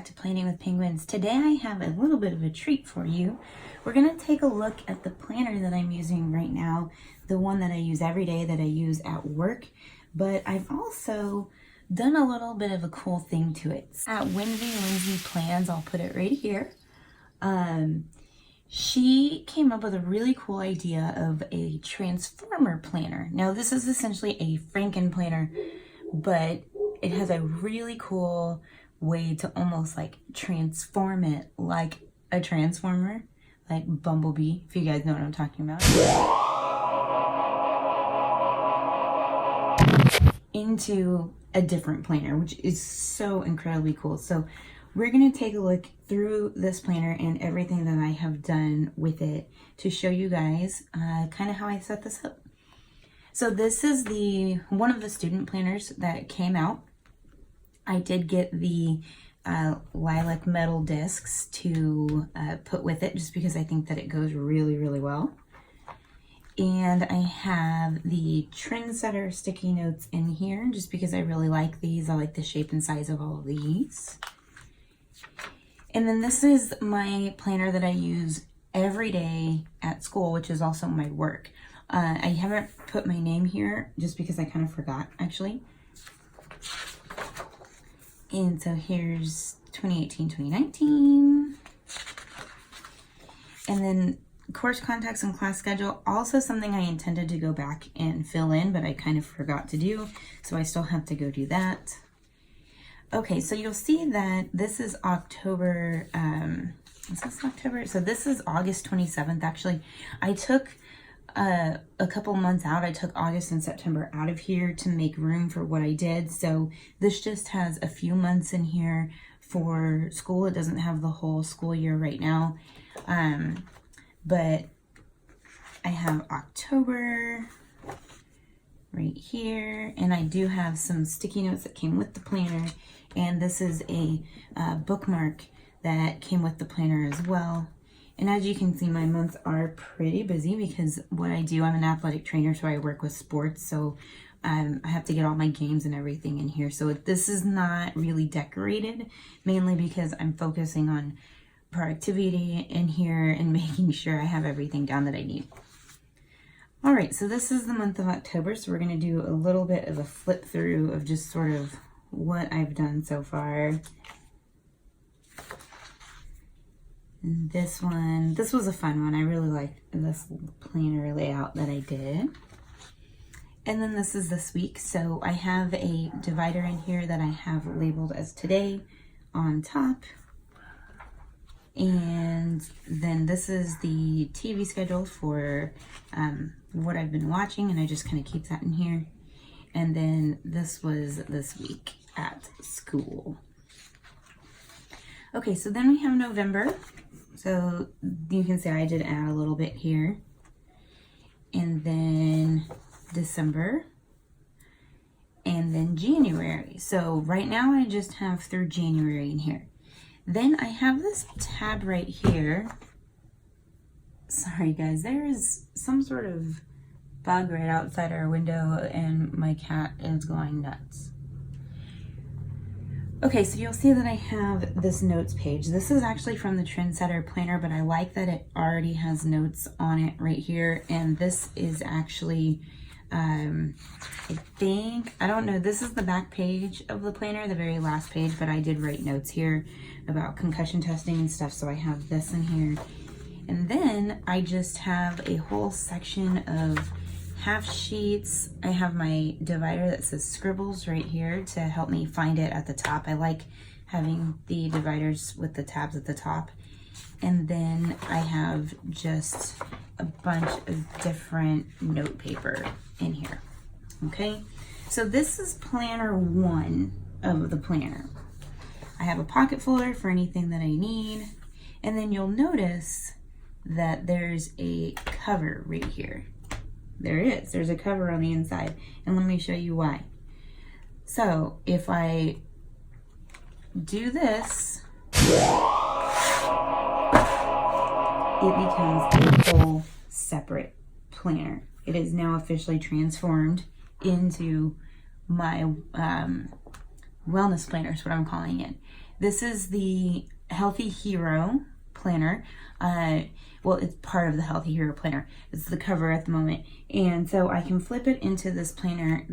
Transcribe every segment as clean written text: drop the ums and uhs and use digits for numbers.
back to Planning with Penguins. Today I have a little bit of a treat for you. We're going to take a look at the planner that I'm using right now, the one that I use every day, that I use at work, but I've also done a little bit of a cool thing to it. At Lindsay Plans, I'll put it right here. She came up with a really cool idea of a transformer planner. Now this is essentially a Frankenplan, but it has a really cool way to almost like transform it like a transformer, like Bumblebee, if you guys know what I'm talking about, into a different planner, which is so incredibly cool. So we're going to take a look through this planner and everything that I have done with it to show you guys kind of how I set this up. So this is one of the student planners that came out. I did get the lilac metal discs to put with it just because I think that it goes really, really well. And I have the Trendsetter sticky notes in here just because I really like these. I like the shape and size of all of these. And then this is my planner that I use every day at school, which is also my work. I haven't put my name here just because I kind of forgot, actually. And so here's 2018-2019. And then course contacts and class schedule, also something I intended to go back and fill in, but I kind of forgot to do, so I still have to go do that. Okay, so you'll see that this is October, is this October? So this is August 27th, actually. I took a couple months out. I took August and September out of here to make room for what I did. So this just has a few months in here for school. It doesn't have the whole school year right now. But I have October right here, and I do have some sticky notes that came with the planner, and this is a bookmark that came with the planner as well. And as you can see, my months are pretty busy because what I do, I'm an athletic trainer, so I work with sports, so I have to get all my games and everything in here. So this is not really decorated, mainly because I'm focusing on productivity in here and making sure I have everything down that I need. All right, so this is the month of October, so we're going to do a little bit of a flip through of just sort of what I've done so far. And this was a fun one. I really liked this planner layout that I did. And then this is this week. So I have a divider in here that I have labeled as today on top. And then this is the TV schedule for what I've been watching, and I just kind of keep that in here. And then this was this week at school. Okay, so then we have November. So you can see I did add a little bit here. And then December. And then January. So right now I just have through January in here. Then I have this tab right here. Sorry guys, there is some sort of bug right outside our window and my cat is going nuts. Okay, so you'll see that I have this notes page. This is actually from the Trendsetter planner, but I like that it already has notes on it right here. And this is actually, I don't know, this is the back page of the planner, the very last page, but I did write notes here about concussion testing and stuff, so I have this in here. And then I just have a whole section of half sheets. I have my divider that says scribbles right here to help me find it at the top. I like having the dividers with the tabs at the top. And then I have just a bunch of different note paper in here. Okay, so this is planner one of the planner. I have a pocket folder for anything that I need. And then you'll notice that there's a cover right here. There is. There's a cover on the inside. And let me show you why. So if I do this, it becomes a whole separate planner. It is now officially transformed into my wellness planner is what I'm calling it. this is the Healthy Hero planner. Well, it's part of the Healthy Hero planner. It's the cover at the moment. And so I can flip it into this planner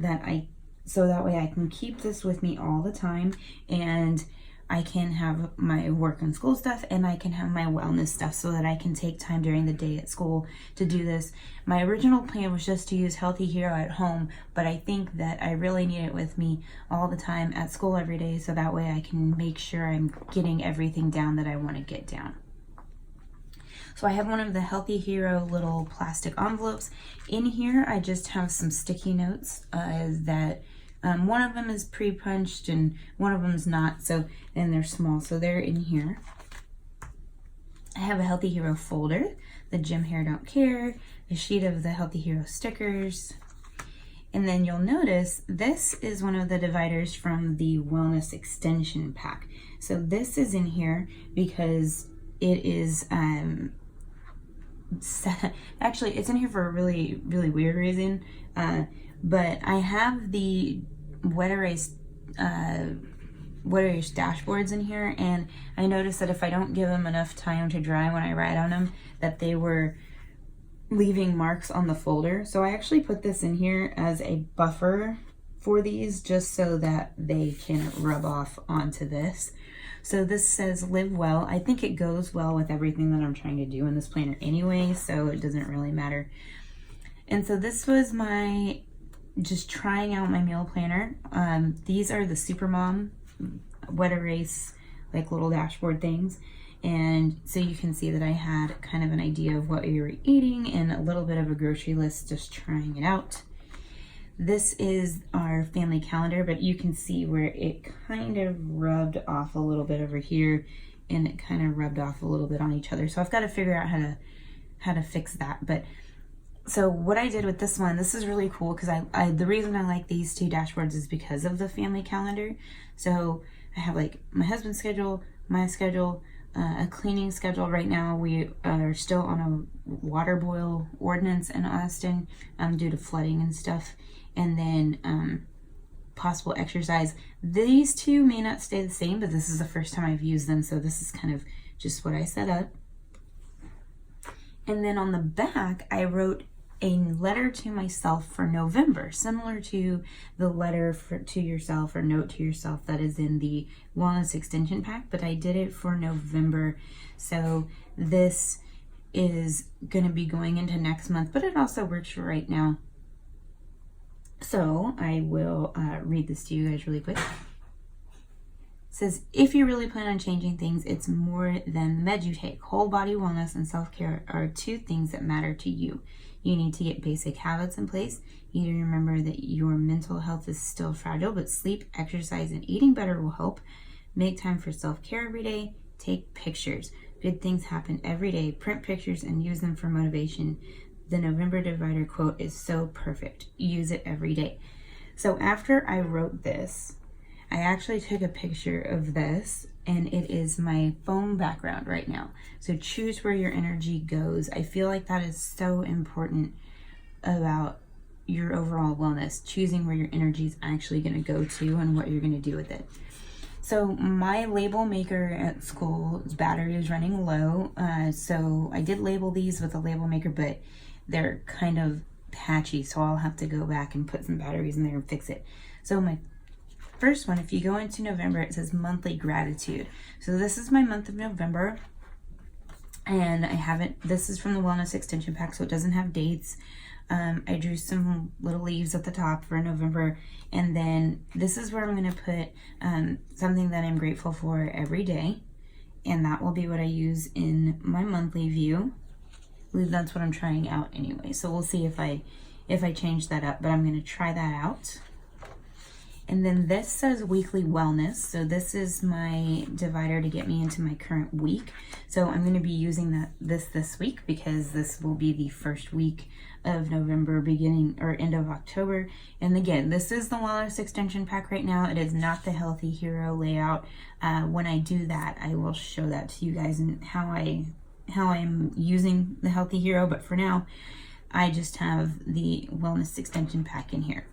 so that way I can keep this with me all the time, and I can have my work and school stuff, and I can have my wellness stuff so that I can take time during the day at school to do this. My original plan was just to use Healthy Hero at home, but I think that I really need it with me all the time at school every day, so that way I can make sure I'm getting everything down that I want to get down. So I have one of the Healthy Hero little plastic envelopes. In here, I just have some sticky notes that one of them is pre-punched and one of them is not, and they're small, so they're in here. I have a Healthy Hero folder, the Gym Hair Don't Care, a sheet of the Healthy Hero stickers, and then you'll notice this is one of the dividers from the Wellness Extension Pack. So this is in here because it is actually it's in here for a really weird reason, but I have the wet erase dashboards in here, and I noticed that if I don't give them enough time to dry when I write on them, that they were leaving marks on the folder. So I actually put this in here as a buffer for these, just so that they can rub off onto this. So this says live well. I think it goes well with everything that I'm trying to do in this planner anyway, so it doesn't really matter. And so this was my just trying out my meal planner. These are the Supermom wet erase, like little dashboard things. And so you can see that I had kind of an idea of what we were eating and a little bit of a grocery list, just trying it out. This is our family calendar, but you can see where it kind of rubbed off a little bit over here, and it kind of rubbed off a little bit on each other. So I've got to figure out how to fix that. But so what I did with this one, this is really cool because the reason I like these two dashboards is because of the family calendar. So I have like my husband's schedule, my schedule, a cleaning schedule. Right now we are still on a water boil ordinance in Austin due to flooding and stuff, and then possible exercise. These two may not stay the same, but this is the first time I've used them, so this is kind of just what I set up. And then on the back I wrote a letter to myself for November, similar to the letter to yourself or note to yourself that is in the Wellness Extension Pack, but I did it for November. So this is going to be going into next month, but it also works for right now. So I will read this to you guys really quick. It says, if you really plan on changing things, it's more than the meds you take. Whole body wellness and self-care are two things that matter to you. You need to get basic habits in place. You need to remember that your mental health is still fragile, but sleep, exercise, and eating better will help. Make time for self-care every day. Take pictures. Good things happen every day. Print pictures and use them for motivation. The November divider quote is so perfect. Use it every day. So after I wrote this, I actually took a picture of this, and it is my phone background right now. So choose where your energy goes. I feel like that is so important about your overall wellness, choosing where your energy is actually going to go to and what you're going to do with it. So my label maker at school's battery is running low. So I did label these with a label maker, but they're kind of patchy. So I'll have to go back and put some batteries in there and fix it. So my first one, if you go into November, it says monthly gratitude. So this is my month of November, and this is from the Wellness Extension Pack, so it doesn't have dates. I drew some little leaves at the top for November, and then this is where I'm going to put something that I'm grateful for every day, and that will be what I use in my monthly view. I believe that's what I'm trying out anyway, so we'll see if I change that up, but I'm going to try that out. And then this says weekly wellness. So this is my divider to get me into my current week. So I'm going to be using this week because this will be the first week of November, beginning or end of October. And again, this is the Wellness Extension Pack right now. It is not the Healthy Hero layout. When I do that, I will show that to you guys and how I'm using the Healthy Hero. But for now, I just have the Wellness Extension Pack in here.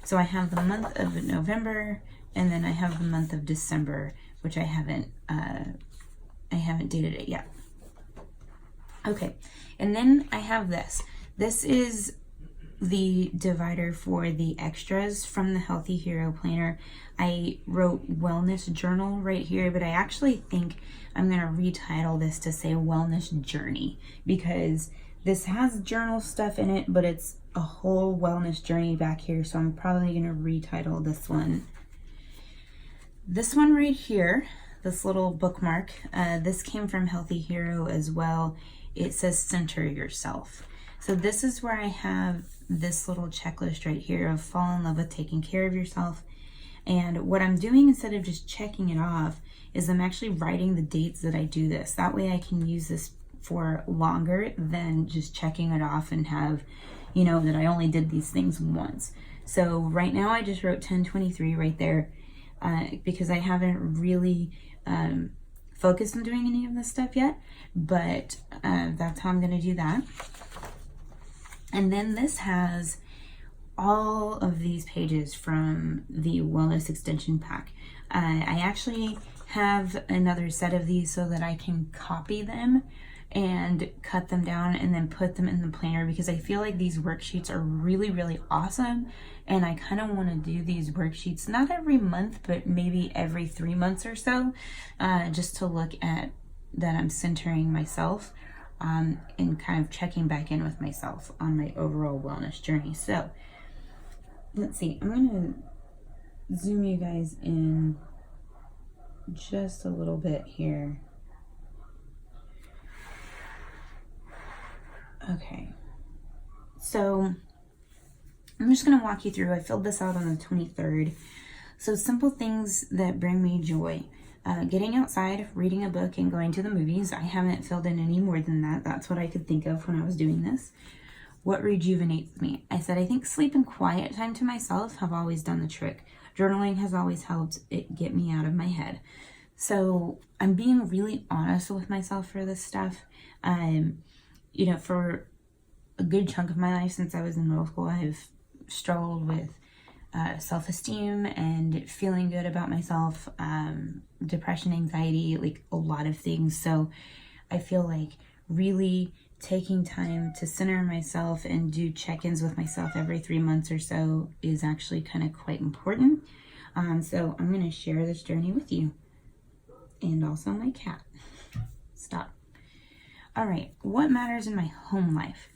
So I have the month of November, and then I have the month of December, which I haven't dated it yet. Okay, and then I have this. This is the divider for the extras from the Healthy Hero Planner. I wrote Wellness Journal right here, but I actually think I'm going to retitle this to say Wellness Journey, because this has journal stuff in it, but it's a whole wellness journey back here, so I'm probably going to retitle this one. This one right here, this little bookmark, this came from Healthy Hero as well. It says Center Yourself. So this is where I have this little checklist right here of fall in love with taking care of yourself. And what I'm doing, instead of just checking it off, is I'm actually writing the dates that I do this. That way I can use this for longer than just checking it off and have, you know, that I only did these things once. So right now I just wrote 10/23 right there, because I haven't really focused on doing any of this stuff yet, but that's how I'm going to do that. And then this has all of these pages from the Wellness Extension Pack. I actually have another set of these so that I can copy them and cut them down and then put them in the planner, because I feel like these worksheets are really, really awesome. And I kind of want to do these worksheets not every month, but maybe every 3 months or so, just to look at that I'm centering myself and kind of checking back in with myself on my overall wellness journey. So let's see, I'm going to zoom you guys in just a little bit here. Okay, so I'm just going to walk you through. I filled this out on the 23rd. So simple things that bring me joy. Getting outside, reading a book, and going to the movies. I haven't filled in any more than that. That's what I could think of when I was doing this. What rejuvenates me? I said I think sleep and quiet time to myself have always done the trick. Journaling has always helped it get me out of my head. So I'm being really honest with myself for this stuff. You know, for a good chunk of my life since I was in middle school, I've struggled with self-esteem and feeling good about myself, depression, anxiety, like a lot of things. So I feel like really taking time to center myself and do check-ins with myself every 3 months or so is actually kind of quite important. So I'm going to share this journey with you, and also my cat. Stop. All right, what matters in my home life?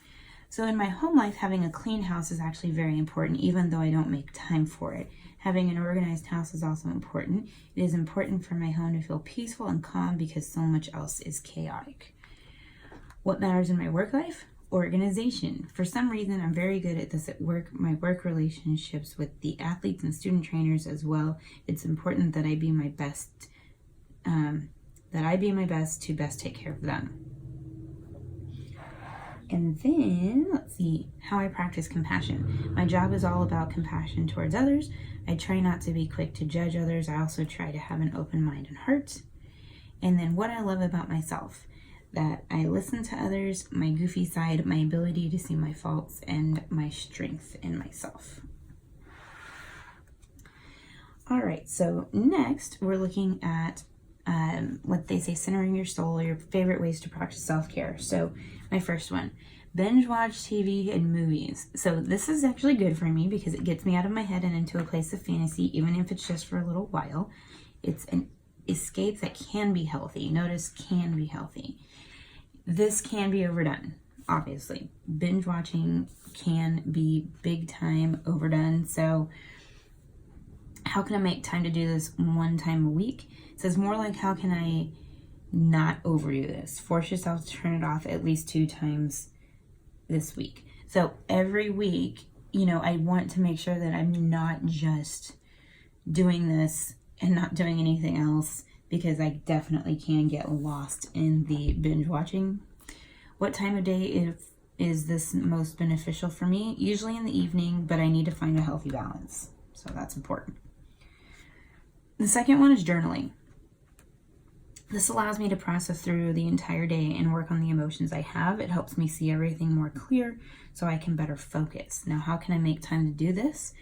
So in my home life, having a clean house is actually very important, even though I don't make time for it. Having an organized house is also important. It is important for my home to feel peaceful and calm because so much else is chaotic. What matters in my work life? Organization. For some reason, I'm very good at this at work. My work relationships with the athletes and student trainers as well. It's important that I be my best, to best take care of them. And then, let's see, how I practice compassion. My job is all about compassion towards others. I try not to be quick to judge others. I also try to have an open mind and heart. And then what I love about myself, that I listen to others, my goofy side, my ability to see my faults, and my strength in myself. All right, so next we're looking at what they say, centering your soul, or your favorite ways to practice self-care. So my first one, binge watch TV and movies. So this is actually good for me because it gets me out of my head and into a place of fantasy, even if it's just for a little while. It's an escape that can be healthy. Notice, can be healthy. This can be overdone, obviously. Binge watching can be big time overdone. So how can I make time to do this one time a week? It says more like, how can I not overdo this? Force yourself to turn it off at least 2 times this week. So every week, you know, I want to make sure that I'm not just doing this and not doing anything else, because I definitely can get lost in the binge watching. What time of day is this most beneficial for me? Usually in the evening, but I need to find a healthy balance. So that's important. The second one is journaling. This allows me to process through the entire day and work on the emotions I have. It helps me see everything more clear so I can better focus. Now, how can I make time to do this?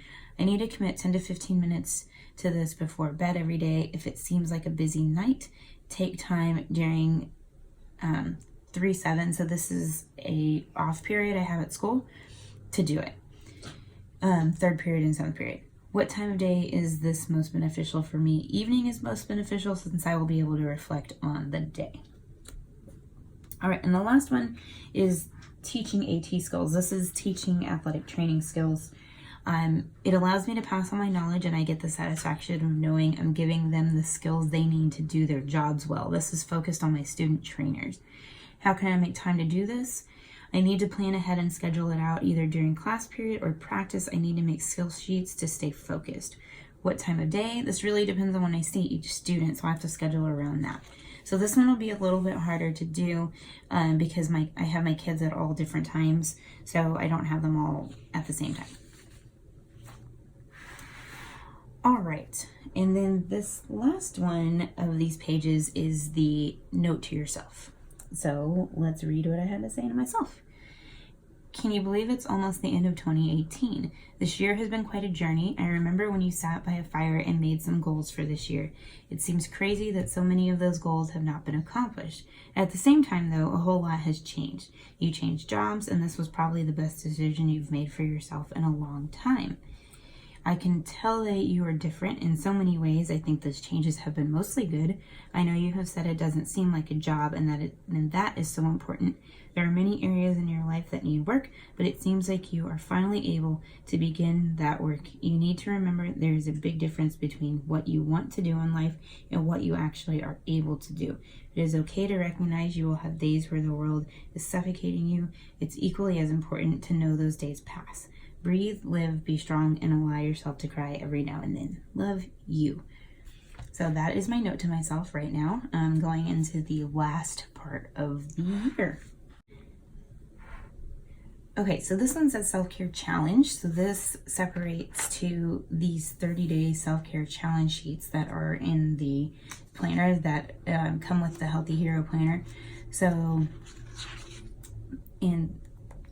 I need to commit 10 to 15 minutes to this before bed every day. If it seems like a busy night, take time during 3-7. So this is a off period I have at school to do it. Third period and seventh period. What time of day is this most beneficial for me? Evening is most beneficial since I will be able to reflect on the day. All right, and the last one is teaching AT skills. This is teaching athletic training skills. It allows me to pass on my knowledge, and I get the satisfaction of knowing I'm giving them the skills they need to do their jobs well. This is focused on my student trainers. How can I make time to do this? I need to plan ahead and schedule it out either during class period or practice. I need to make skill sheets to stay focused. What time of day? This really depends on when I see each student, so I have to schedule around that. So this one will be a little bit harder to do because I have my kids at all different times, so I don't have them all at the same time. All right, and then this last one of these pages is the note to yourself. So let's read what I had to say to myself. Can you believe it's almost the end of 2018? This year has been quite a journey. I remember when you sat by a fire and made some goals for this year. It seems crazy that so many of those goals have not been accomplished. At the same time, though, a whole lot has changed. You changed jobs, and this was probably the best decision you've made for yourself in a long time. I can tell that you are different in so many ways. I think those changes have been mostly good. I know you have said it doesn't seem like a job and that is so important. There are many areas in your life that need work, but it seems like you are finally able to begin that work. You need to remember there is a big difference between what you want to do in life and what you actually are able to do. It is okay to recognize you will have days where the world is suffocating you. It's equally as important to know those days pass. Breathe, live, be strong, and allow yourself to cry every now and then. Love, you. So that is my note to myself right now. I'm going into the last part of the year. Okay, so this one says self-care challenge. So this separates to these 30-day self-care challenge sheets that are in the planner that come with the Healthy Hero planner. So, and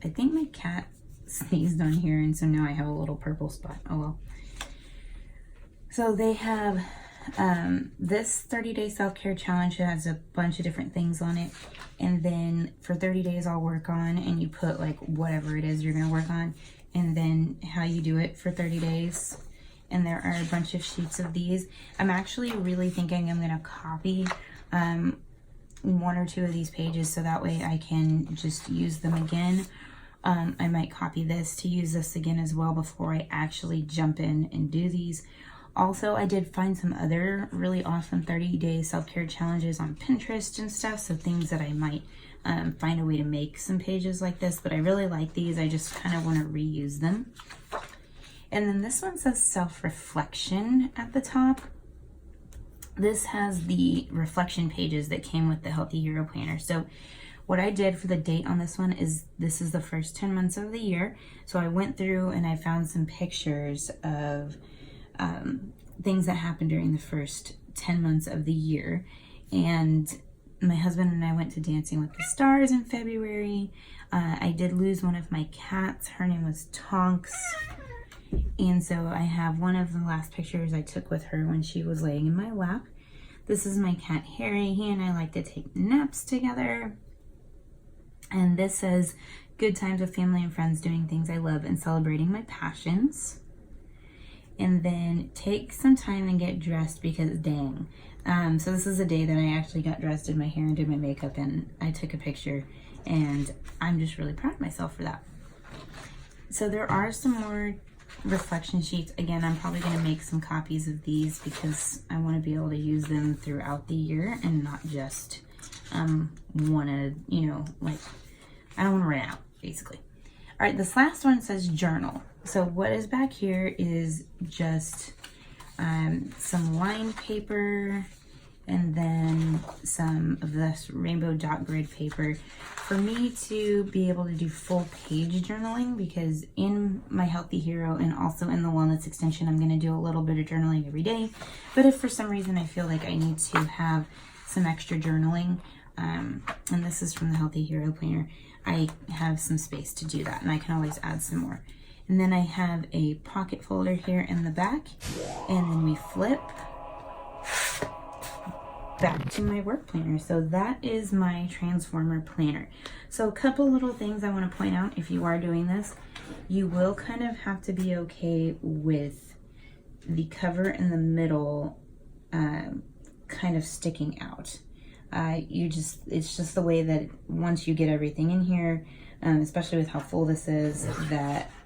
I think my cat sneezed on here, and so now I have a little purple spot. Oh well. So they have this 30-day self-care challenge has a bunch of different things on it, and then for 30 days I'll work on, and you put like whatever it is you're gonna work on, and then how you do it for 30 days. And there are a bunch of sheets of these. I'm actually really thinking I'm gonna copy one or two of these pages so that way I can just use them again. I might copy this to use this again as well before I actually jump in and do these. Also, I did find some other really awesome 30-day self-care challenges on Pinterest and stuff, so things that I might find a way to make some pages like this, but I really like these. I just kind of want to reuse them. And then this one says self-reflection at the top. This has the reflection pages that came with the Healthy Hero Planner. So what I did for the date on this one is this is the first 10 months of the year. So I went through and I found some pictures of things that happened during the first 10 months of the year. And my husband and I went to Dancing with the Stars in February. I did lose one of my cats. Her name was Tonks. And so I have one of the last pictures I took with her when she was laying in my lap. This is my cat Harry. He and I like to take naps together. And this says, good times with family and friends doing things I love and celebrating my passions. And then take some time and get dressed because dang. So this is a day that I actually got dressed, did my hair and did my makeup, and I took a picture, and I'm just really proud of myself for that. So there are some more reflection sheets. Again, I'm probably going to make some copies of these because I want to be able to use them throughout the year and not just want to, you know, like, I don't want to run out, basically. All right, this last one says journal. So what is back here is just some lined paper and then some of this rainbow dot grid paper for me to be able to do full page journaling, because in my Healthy Hero and also in the Wellness Extension, I'm going to do a little bit of journaling every day. But if for some reason I feel like I need to have some extra journaling, and this is from the Healthy Hero Planner, I have some space to do that, and I can always add some more. And then I have a pocket folder here in the back, and then we flip back to my work planner. So that is my transformer planner. So a couple little things I want to point out. If you are doing this, you will kind of have to be okay with the cover in the middle kind of sticking out. It's just the way that once you get everything in here, especially with how full this is,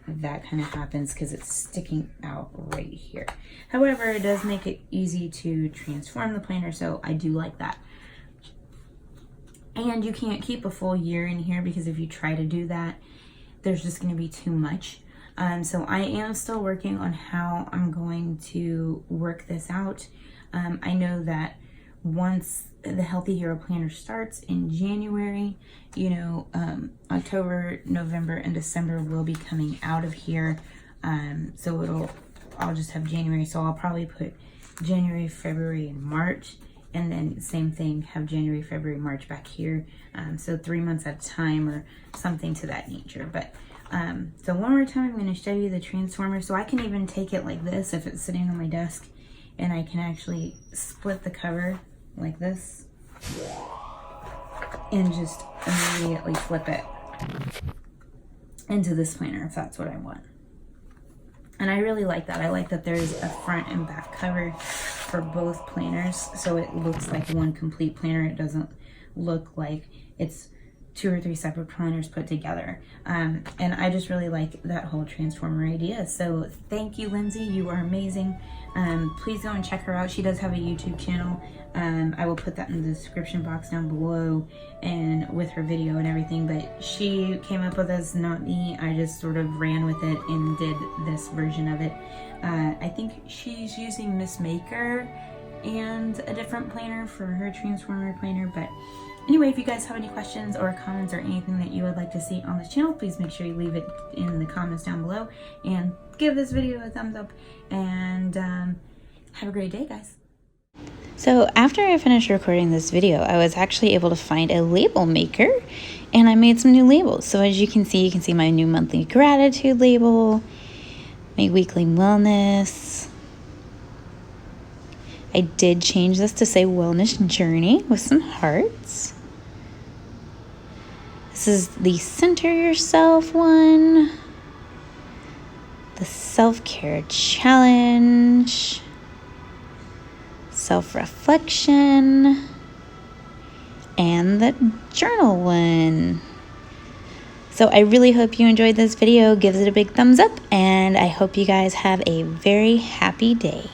that kind of happens because it's sticking out right here. However, it does make it easy to transform the planner, so I do like that. And you can't keep a full year in here, because if you try to do that, there's just going to be too much. So I am still working on how I'm going to work this out. I know that once the Healthy Hero Planner starts in January, you know, October, November, and December will be coming out of here. So I'll just have January. So I'll probably put January, February, and March. And then same thing, have January, February, March back here. So 3 months at a time or something to that nature. But so one more time, I'm going to show you the transformer. So I can even take it like this if it's sitting on my desk, and I can actually split the cover like this and just immediately flip it into this planner if that's what I want. And I really like that. I like that there's a front and back cover for both planners, so it looks like one complete planner. It doesn't look like it's 2 or 3 separate planners put together. And I just really like that whole transformer idea. So thank you, Lindsay. You are amazing. Please go and check her out. She does have a YouTube channel. I will put that in the description box down below, and with her video and everything. But she came up with this, not me. I just sort of ran with it and did this version of it. I think she's using Miss Maker and a different planner for her transformer planner. But anyway, if you guys have any questions or comments or anything that you would like to see on this channel, please make sure you leave it in the comments down below, and give this video a thumbs up, and have a great day, guys. So after I finished recording this video, I was actually able to find a label maker, and I made some new labels. So as you can see my new monthly gratitude label, my weekly wellness. I did change this to say wellness journey with some hearts. This is the center yourself one, the self-care challenge, self-reflection, and the journal one. So I really hope you enjoyed this video. Give it a big thumbs up, and I hope you guys have a very happy day.